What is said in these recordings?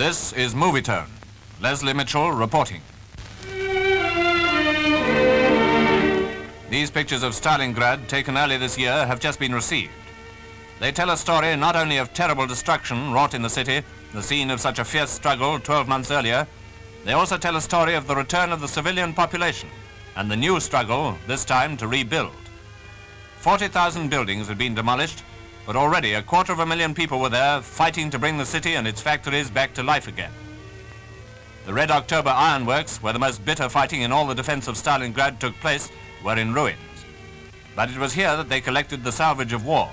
This is Movietone. Leslie Mitchell reporting. These pictures of Stalingrad, taken early this year, have just been received. They tell a story not only of terrible destruction wrought in the city, the scene of such a fierce struggle 12 months earlier, they also tell a story of the return of the civilian population and the new struggle, this time to rebuild. 40,000 buildings had been demolished, but already 250,000 people were there fighting to bring the city and its factories back to life again. The Red October ironworks, where the most bitter fighting in all the defense of Stalingrad took place, were in ruins. But it was here that they collected the salvage of war,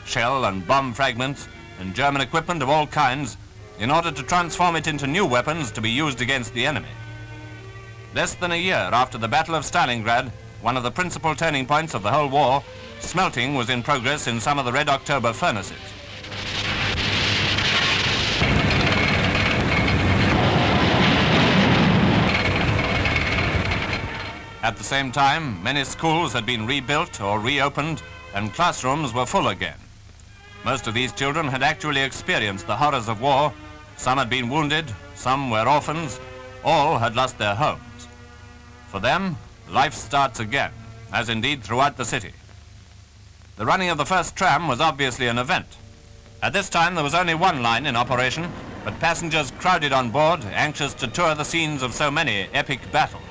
shell and bomb fragments and German equipment of all kinds, in order to transform it into new weapons to be used against the enemy. Less than a year after the Battle of Stalingrad, one of the principal turning points of the whole war, smelting was in progress in some of the Red October furnaces. At the same time, many schools had been rebuilt or reopened, and classrooms were full again. Most of these children had actually experienced the horrors of war. Some had been wounded, some were orphans, all had lost their homes. For them, life starts again, as indeed throughout the city. The running of the first tram was obviously an event. At this time there was only one line in operation, but passengers crowded on board, anxious to tour the scenes of so many epic battles.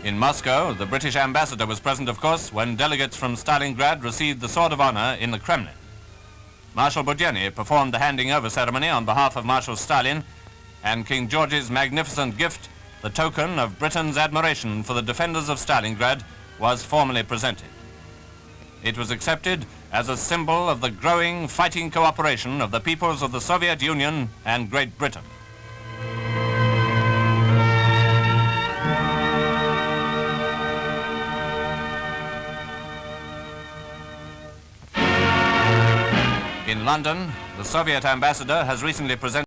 In Moscow, the British ambassador was present, of course, when delegates from Stalingrad received the Sword of Honor in the Kremlin. Marshal Budyeni performed the handing over ceremony on behalf of Marshal Stalin, and King George's magnificent gift, the token of Britain's admiration for the defenders of Stalingrad, was formally presented. It was accepted as a symbol of the growing fighting cooperation of the peoples of the Soviet Union and Great Britain. In London, the Soviet ambassador has recently presented